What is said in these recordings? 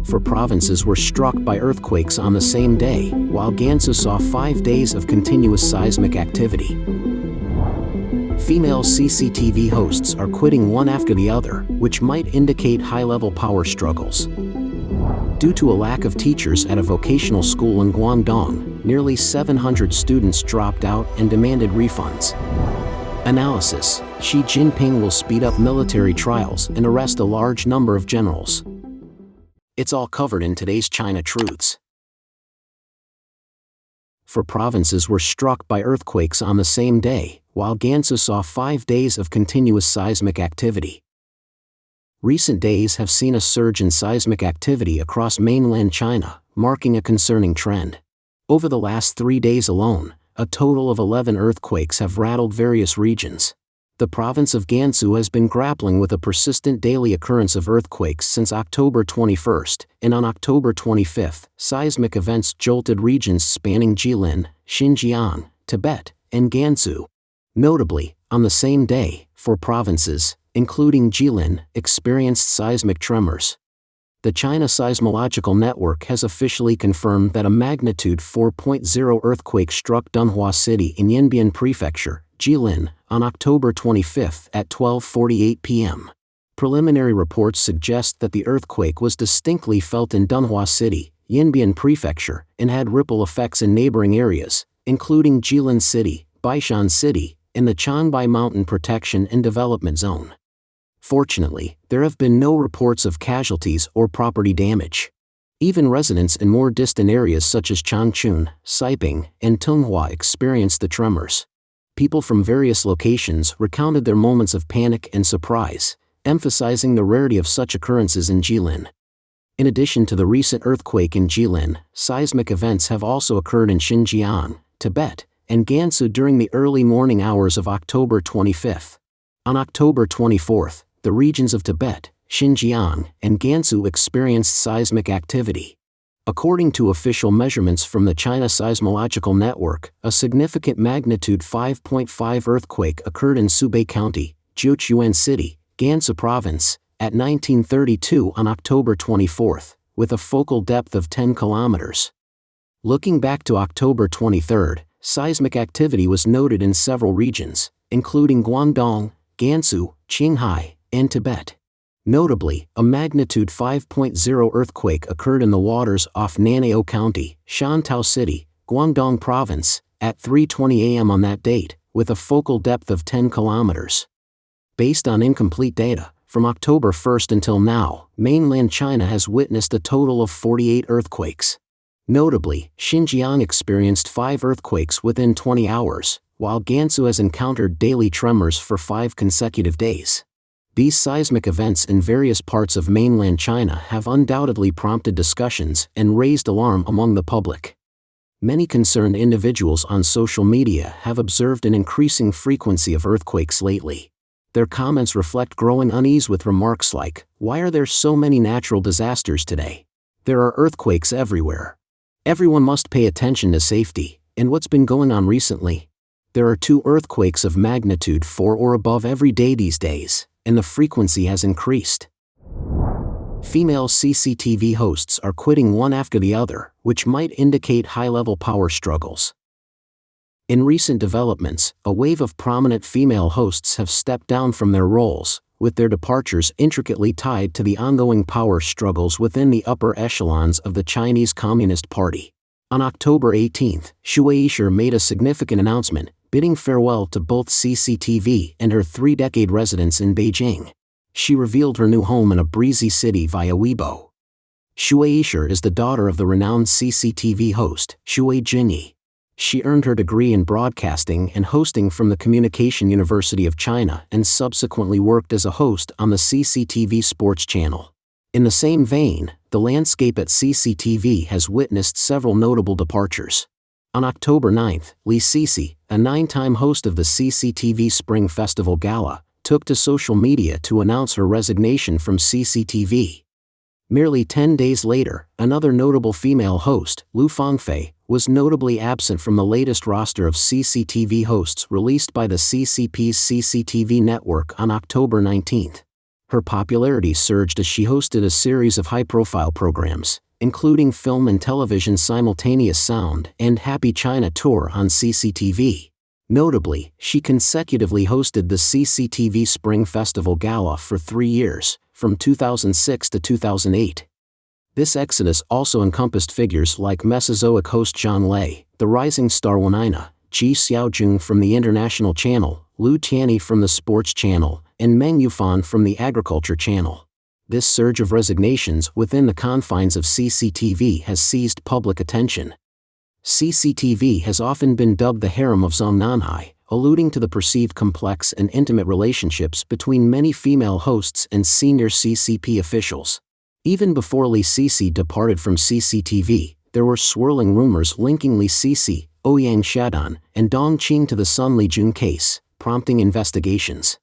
4 provinces were struck by earthquakes on the same day, while Gansu saw 5 days of continuous seismic activity. Female CCTV hosts are quitting one after the other, which might indicate high-level power struggles. Due to a lack of teachers at a vocational school in Guangdong, nearly 700 students dropped out and demanded refunds. Analysis: Xi Jinping will speed up military trials and arrest a large number of generals. It's all covered in today's China Truths. 4 provinces were struck by earthquakes on the same day, while Gansu saw 5 days of continuous seismic activity. Recent days have seen a surge in seismic activity across mainland China, marking a concerning trend. Over the last 3 days alone, a total of 11 earthquakes have rattled various regions. The province of Gansu has been grappling with a persistent daily occurrence of earthquakes since October 21, and on October 25, seismic events jolted regions spanning Jilin, Xinjiang, Tibet, and Gansu. Notably, on the same day, 4 provinces, including Jilin, experienced seismic tremors. The China Seismological Network has officially confirmed that a magnitude 4.0 earthquake struck Dunhua City in Yanbian Prefecture, Jilin, on October 25 at 12:48 p.m. Preliminary reports suggest that the earthquake was distinctly felt in Dunhua City, Yanbian Prefecture, and had ripple effects in neighboring areas, including Jilin City, Baishan City, and the Changbai Mountain Protection and Development Zone. Fortunately, there have been no reports of casualties or property damage. Even residents in more distant areas such as Changchun, Saiping, and Tunghua experienced the tremors. People from various locations recounted their moments of panic and surprise, emphasizing the rarity of such occurrences in Jilin. In addition to the recent earthquake in Jilin, seismic events have also occurred in Xinjiang, Tibet, and Gansu during the early morning hours of October 25. On October 24, the regions of Tibet, Xinjiang, and Gansu experienced seismic activity. According to official measurements from the China Seismological Network, a significant magnitude 5.5 earthquake occurred in Subei County, Jiuquan City, Gansu Province, at 1932 on October 24, with a focal depth of 10 kilometers. Looking back to October 23, seismic activity was noted in several regions, including Guangdong, Gansu, Qinghai, and Tibet. Notably, a magnitude 5.0 earthquake occurred in the waters off Nanao County, Shantou City, Guangdong Province, at 3:20 a.m. on that date, with a focal depth of 10 kilometers. Based on incomplete data, from October 1 until now, mainland China has witnessed a total of 48 earthquakes. Notably, Xinjiang experienced 5 earthquakes within 20 hours, while Gansu has encountered daily tremors for 5 consecutive days. These seismic events in various parts of mainland China have undoubtedly prompted discussions and raised alarm among the public. Many concerned individuals on social media have observed an increasing frequency of earthquakes lately. Their comments reflect growing unease with remarks like, "Why are there so many natural disasters today? There are earthquakes everywhere. Everyone must pay attention to safety, and what's been going on recently? There are 2 earthquakes of magnitude 4 or above every day these days, and the frequency has increased." Female CCTV hosts are quitting one after the other, which might indicate high-level power struggles. In recent developments, a wave of prominent female hosts have stepped down from their roles, with their departures intricately tied to the ongoing power struggles within the upper echelons of the Chinese Communist Party. On October 18, Xue Yishir made a significant announcement, bidding farewell to both CCTV and her 3-decade residence in Beijing. She revealed her new home in a breezy city via Weibo. Xue Yishir is the daughter of the renowned CCTV host, Xue Jinyi. She earned her degree in broadcasting and hosting from the Communication University of China and subsequently worked as a host on the CCTV sports channel. In the same vein, the landscape at CCTV has witnessed several notable departures. On October 9, Li Cici, a 9-time host of the CCTV Spring Festival Gala, took to social media to announce her resignation from CCTV. Merely 10 days later, another notable female host, Lu Fangfei, was notably absent from the latest roster of CCTV hosts released by the CCP's CCTV network on October 19. Her popularity surged as she hosted a series of high-profile programs, including Film and Television Simultaneous Sound and Happy China Tour on CCTV. Notably, she consecutively hosted the CCTV Spring Festival Gala for 3 years, from 2006 to 2008. This exodus also encompassed figures like Mesozoic host John Lei, the rising star Wanina, Ji Xiaojun from the International Channel, Lu Tianyi from the Sports Channel, and Meng Yufan from the Agriculture Channel. This surge of resignations within the confines of CCTV has seized public attention. CCTV has often been dubbed the harem of Zongnanhai, alluding to the perceived complex and intimate relationships between many female hosts and senior CCP officials. Even before Li Cici departed from CCTV, there were swirling rumors linking Li Cici, Ouyang Shadan, and Dong Qing to the Sun Lijun case, prompting investigations.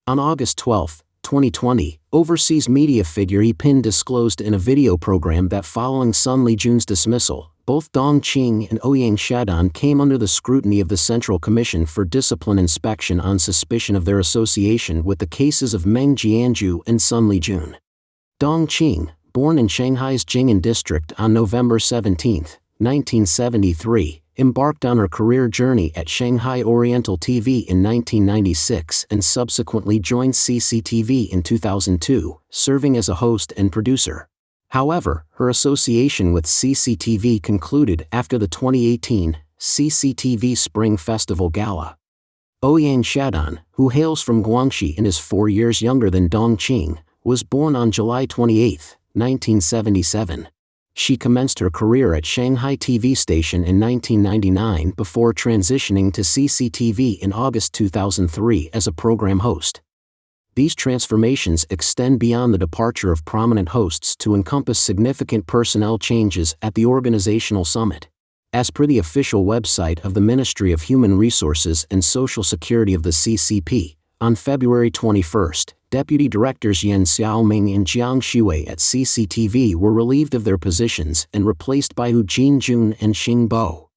On August 12, 2020, overseas media figure Yi Pin disclosed in a video program that following Sun Lijun's dismissal, both Dong Qing and Ouyang Shadan came under the scrutiny of the Central Commission for Discipline Inspection on suspicion of their association with the cases of Meng Jianzhu and Sun Lijun. Dong Qing, born in Shanghai's Jing'an district on November 17, 1973, embarked on her career journey at Shanghai Oriental TV in 1996 and subsequently joined CCTV in 2002, serving as a host and producer. However, her association with CCTV concluded after the 2018 CCTV Spring Festival Gala. Ouyang Shadan, who hails from Guangxi and is 4 years younger than Dong Qing, was born on July 28, 1977. She commenced her career at Shanghai TV station in 1999 before transitioning to CCTV in August 2003 as a program host. These transformations extend beyond the departure of prominent hosts to encompass significant personnel changes at the organizational summit. As per the official website of the Ministry of Human Resources and Social Security of the CCP, on February 21, Deputy Directors Yan Xiaoming and Jiang Xue at CCTV were relieved of their positions and replaced by Hu Jinjun and Xing Bo.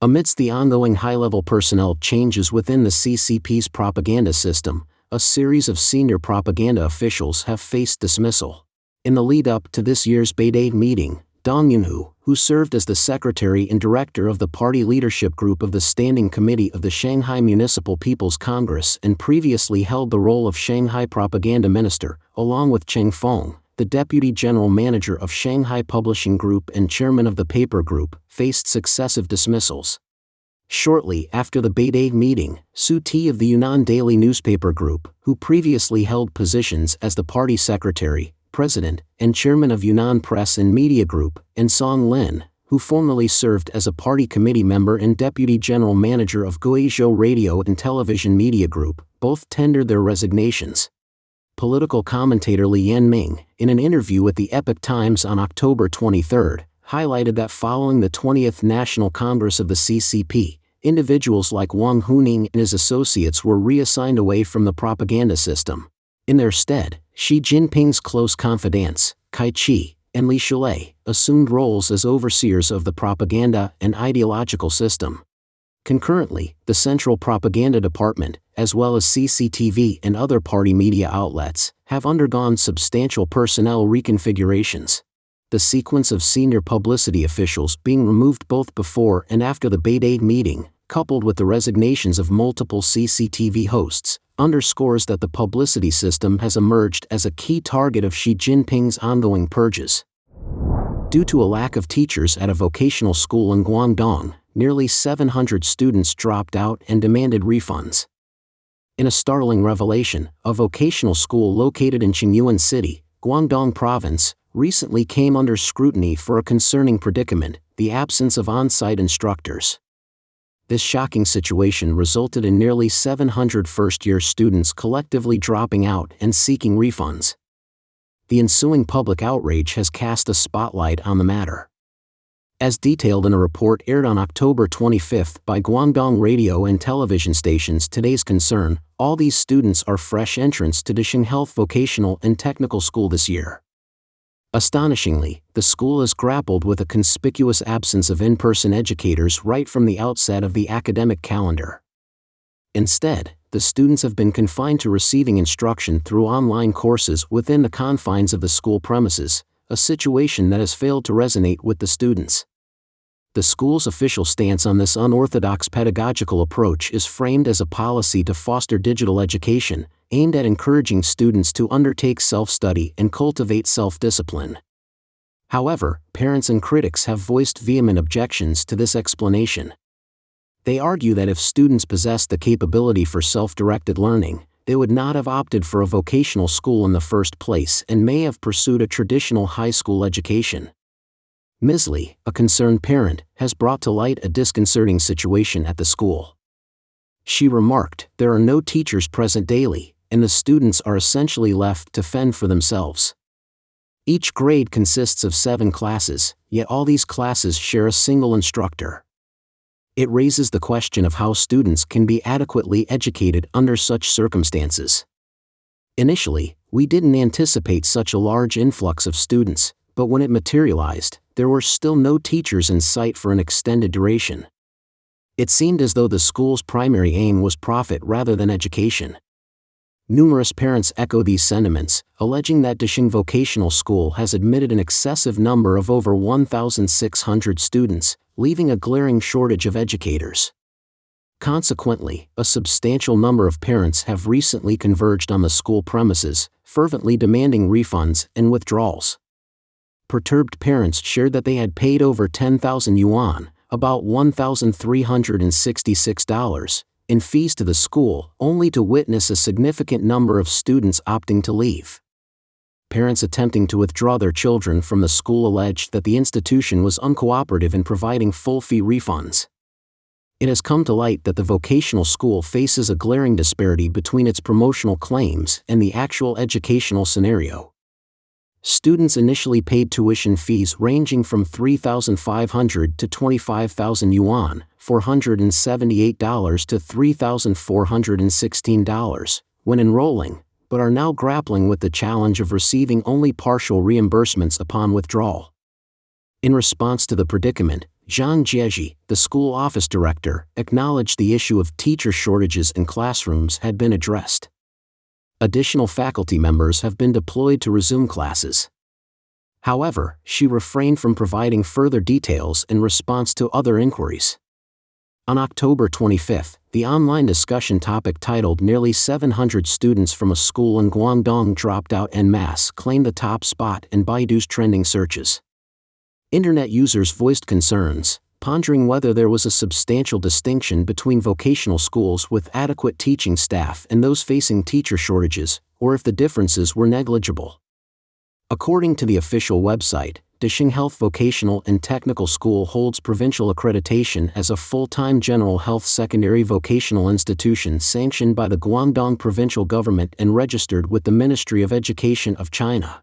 Amidst the ongoing high-level personnel changes within the CCP's propaganda system, a series of senior propaganda officials have faced dismissal. In the lead-up to this year's Beidai meeting, Dong Yunhu, who served as the secretary and director of the party leadership group of the Standing Committee of the Shanghai Municipal People's Congress and previously held the role of Shanghai Propaganda Minister, along with Cheng Feng, the deputy general manager of Shanghai Publishing Group and chairman of the paper group, faced successive dismissals. Shortly after the Beidai meeting, Su Ti of the Yunnan Daily Newspaper Group, who previously held positions as the party secretary, president, and chairman of Yunnan Press and Media Group, and Song Lin, who formerly served as a party committee member and deputy general manager of Guizhou Radio and Television Media Group, both tendered their resignations. Political commentator Li Yanming, in an interview with the Epoch Times on October 23, highlighted that following the 20th National Congress of the CCP, individuals like Wang Huning and his associates were reassigned away from the propaganda system. In their stead, Xi Jinping's close confidants, Kai Chi and Li Shilei, assumed roles as overseers of the propaganda and ideological system. Concurrently, the Central Propaganda Department, as well as CCTV and other party media outlets, have undergone substantial personnel reconfigurations. The sequence of senior publicity officials being removed both before and after the Beidai meeting, coupled with the resignations of multiple CCTV hosts, underscores that the publicity system has emerged as a key target of Xi Jinping's ongoing purges. Due to a lack of teachers at a vocational school in Guangdong, nearly 700 students dropped out and demanded refunds. In a startling revelation, a vocational school located in Qingyuan City, Guangdong Province, recently came under scrutiny for a concerning predicament: the absence of on-site instructors. This shocking situation resulted in nearly 700 first-year students collectively dropping out and seeking refunds. The ensuing public outrage has cast a spotlight on the matter. As detailed in a report aired on October 25 by Guangdong radio and television stations Today's Concern, all these students are fresh entrants to Disheng Health Vocational and Technical School this year. Astonishingly, the school has grappled with a conspicuous absence of in-person educators right from the outset of the academic calendar. Instead, the the students have been confined to receiving instruction through online courses within the confines of the school premises, a situation that has failed to resonate with the students. The school's official stance on this unorthodox pedagogical approach is framed as a policy to foster digital education, aimed at encouraging students to undertake self-study and cultivate self-discipline. However, parents and critics have voiced vehement objections to this explanation. They argue that if students possessed the capability for self-directed learning, they would not have opted for a vocational school in the first place and may have pursued a traditional high school education. Ms. Lee, a concerned parent, has brought to light a disconcerting situation at the school. She remarked, "There are no teachers present daily, and the students are essentially left to fend for themselves. Each grade consists of 7 classes, yet all these classes share a single instructor. It raises the question of how students can be adequately educated under such circumstances. Initially, we didn't anticipate such a large influx of students, but when it materialized, there were still no teachers in sight for an extended duration. It seemed as though the school's primary aim was profit rather than education." Numerous parents echo these sentiments, alleging that Dishing Vocational School has admitted an excessive number of over 1,600 students, leaving a glaring shortage of educators. Consequently, a substantial number of parents have recently converged on the school premises, fervently demanding refunds and withdrawals. Perturbed parents shared that they had paid over 10,000 yuan, about $1,366, in fees to the school, only to witness a significant number of students opting to leave. Parents attempting to withdraw their children from the school alleged that the institution was uncooperative in providing full fee refunds. It has come to light that the vocational school faces a glaring disparity between its promotional claims and the actual educational scenario. Students initially paid tuition fees ranging from 3,500 to 25,000 yuan, $478 to $3,416, when enrolling, but are now grappling with the challenge of receiving only partial reimbursements upon withdrawal. In response to the predicament, Zhang Jieji, the school office director, acknowledged the issue of teacher shortages in classrooms had been addressed. Additional faculty members have been deployed to resume classes. However, she refrained from providing further details in response to other inquiries. On October 25, the online discussion topic titled "Nearly 700 Students from a School in Guangdong Dropped Out en masse" claimed the top spot in Baidu's trending searches. Internet users voiced concerns, pondering whether there was a substantial distinction between vocational schools with adequate teaching staff and those facing teacher shortages, or if the differences were negligible. According to the official website, Dishing Health Vocational and Technical School holds provincial accreditation as a full-time general health secondary vocational institution sanctioned by the Guangdong provincial government and registered with the Ministry of Education of China.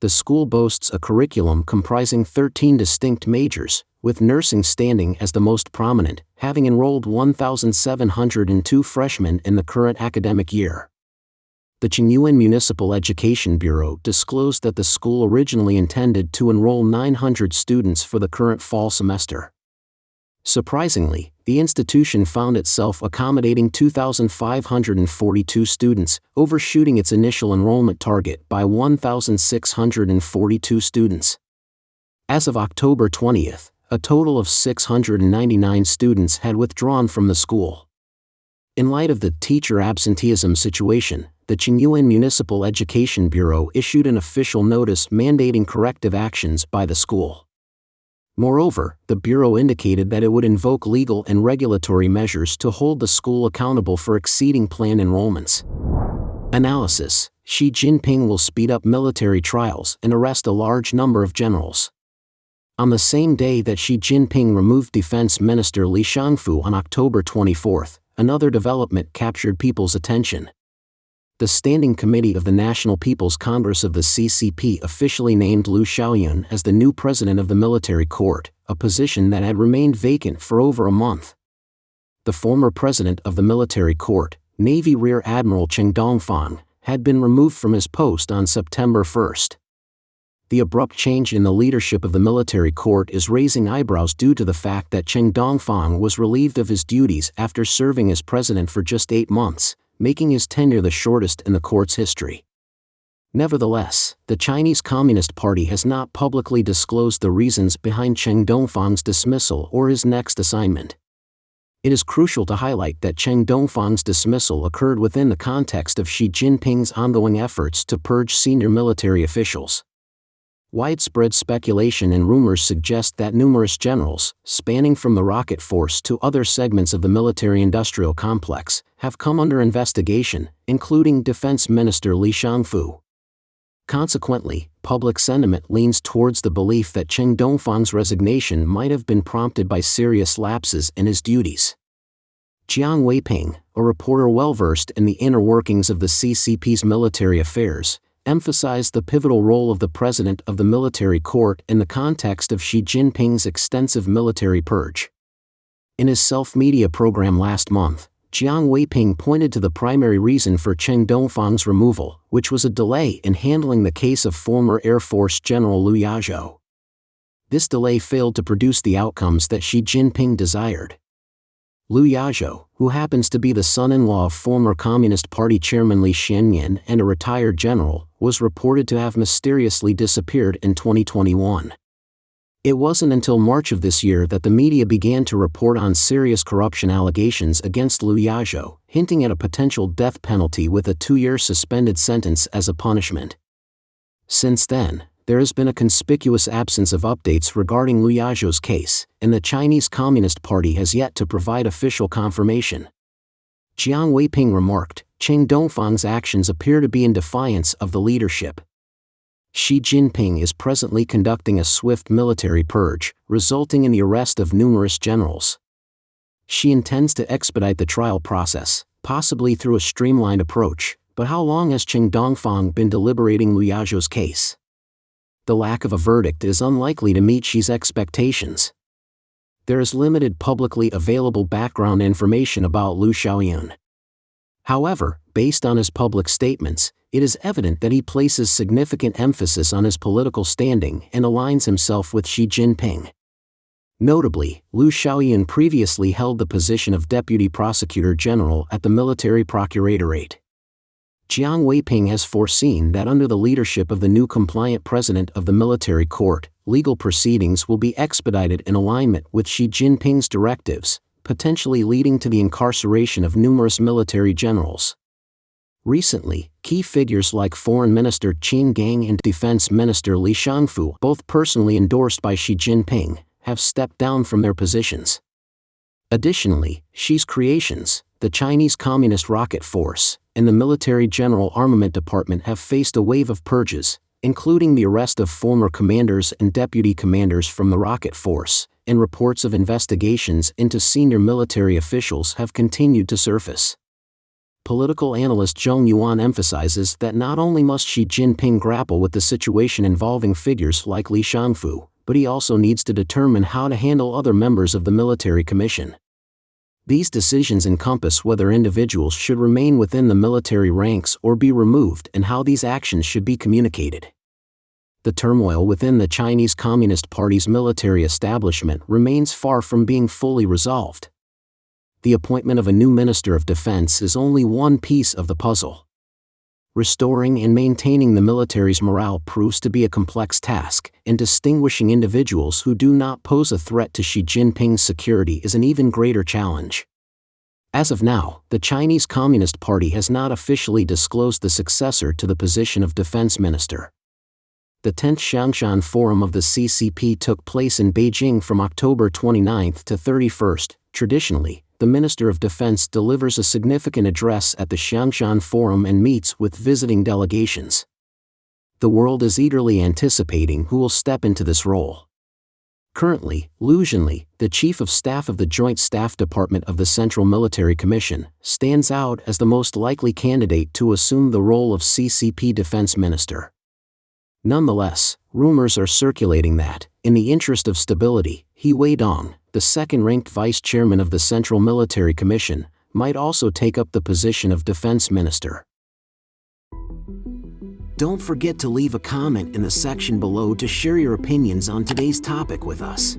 The school boasts a curriculum comprising 13 distinct majors, with nursing standing as the most prominent, having enrolled 1,702 freshmen in the current academic year. The Qingyuan Municipal Education Bureau disclosed that the school originally intended to enroll 900 students for the current fall semester. Surprisingly, the institution found itself accommodating 2,542 students, overshooting its initial enrollment target by 1,642 students. As of October 20, a total of 699 students had withdrawn from the school. In light of the teacher absenteeism situation, the Qingyuan Municipal Education Bureau issued an official notice mandating corrective actions by the school. Moreover, the Bureau indicated that it would invoke legal and regulatory measures to hold the school accountable for exceeding planned enrollments. Analysis: Xi Jinping will speed up military trials and arrest a large number of generals. On the same day that Xi Jinping removed Defense Minister Li Shangfu on October 24, another development captured people's attention. The Standing Committee of the National People's Congress of the CCP officially named Liu Xiaoyun as the new president of the military court, a position that had remained vacant for over a month. The former president of the military court, Navy Rear Admiral Cheng Dongfang, had been removed from his post on September 1. The abrupt change in the leadership of the military court is raising eyebrows due to the fact that Chen Dongfang was relieved of his duties after serving as president for just 8 months, making his tenure the shortest in the court's history. Nevertheless, the Chinese Communist Party has not publicly disclosed the reasons behind Chen Dongfang's dismissal or his next assignment. It is crucial to highlight that Chen Dongfang's dismissal occurred within the context of Xi Jinping's ongoing efforts to purge senior military officials. Widespread speculation and rumors suggest that numerous generals, spanning from the rocket force to other segments of the military-industrial complex, have come under investigation, including Defense Minister Li Shangfu. Consequently, public sentiment leans towards the belief that Chen Dongfang's resignation might have been prompted by serious lapses in his duties. Jiang Weiping, a reporter well-versed in the inner workings of the CCP's military affairs, emphasized the pivotal role of the president of the military court in the context of Xi Jinping's extensive military purge. In his self-media program last month, Jiang Weiping pointed to the primary reason for Chen Dongfang's removal, which was a delay in handling the case of former Air Force General Liu Yazhou. This delay failed to produce the outcomes that Xi Jinping desired. Liu Yazhou, who happens to be the son-in-law of former Communist Party chairman Li Xianyan and a retired general, was reported to have mysteriously disappeared in 2021. It wasn't until March of this year that the media began to report on serious corruption allegations against Liu Yazhou, hinting at a potential death penalty with a 2-year suspended sentence as a punishment. Since then, there has been a conspicuous absence of updates regarding Liu Yazhou's case, and the Chinese Communist Party has yet to provide official confirmation. Jiang Weiping remarked, Chen Dongfang's actions appear to be in defiance of the leadership. Xi Jinping is presently conducting a swift military purge, resulting in the arrest of numerous generals. Xi intends to expedite the trial process, possibly through a streamlined approach, but how long has Chen Dongfang been deliberating Liu Yazhou's case? The lack of a verdict is unlikely to meet Xi's expectations. There is limited publicly available background information about Liu Xiaoyun. However, based on his public statements, it is evident that he places significant emphasis on his political standing and aligns himself with Xi Jinping. Notably, Liu Xiaoyun previously held the position of Deputy Prosecutor General at the Military Procuratorate. Jiang Weiping has foreseen that under the leadership of the new compliant president of the military court, legal proceedings will be expedited in alignment with Xi Jinping's directives, potentially leading to the incarceration of numerous military generals. Recently, key figures like Foreign Minister Qin Gang and Defense Minister Li Shangfu, both personally endorsed by Xi Jinping, have stepped down from their positions. Additionally, Xi's creations, the Chinese Communist Rocket Force, and the Military General Armament Department have faced a wave of purges, including the arrest of former commanders and deputy commanders from the Rocket Force, and reports of investigations into senior military officials have continued to surface. Political analyst Zheng Yuan emphasizes that not only must Xi Jinping grapple with the situation involving figures like Li Shangfu, but he also needs to determine how to handle other members of the military commission. These decisions encompass whether individuals should remain within the military ranks or be removed and how these actions should be communicated. The turmoil within the Chinese Communist Party's military establishment remains far from being fully resolved. The appointment of a new Minister of Defense is only one piece of the puzzle. Restoring and maintaining the military's morale proves to be a complex task, and distinguishing individuals who do not pose a threat to Xi Jinping's security is an even greater challenge. As of now, the Chinese Communist Party has not officially disclosed the successor to the position of defense minister. The 10th Xiangshan Forum of the CCP took place in Beijing from October 29 to 31. Traditionally, the Minister of Defense delivers a significant address at the Xiangshan Forum and meets with visiting delegations. The world is eagerly anticipating who will step into this role. Currently, Liu Zhenli, the Chief of Staff of the Joint Staff Department of the Central Military Commission, stands out as the most likely candidate to assume the role of CCP Defense Minister. Nonetheless, rumors are circulating that, in the interest of stability, He Weidong, the second-ranked vice chairman of the Central Military Commission, might also take up the position of defense minister. Don't forget to leave a comment in the section below to share your opinions on today's topic with us.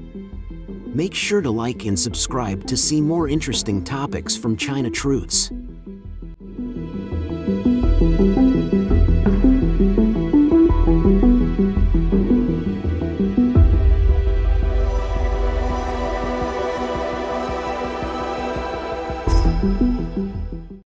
Make sure to like and subscribe to see more interesting topics from China Truths.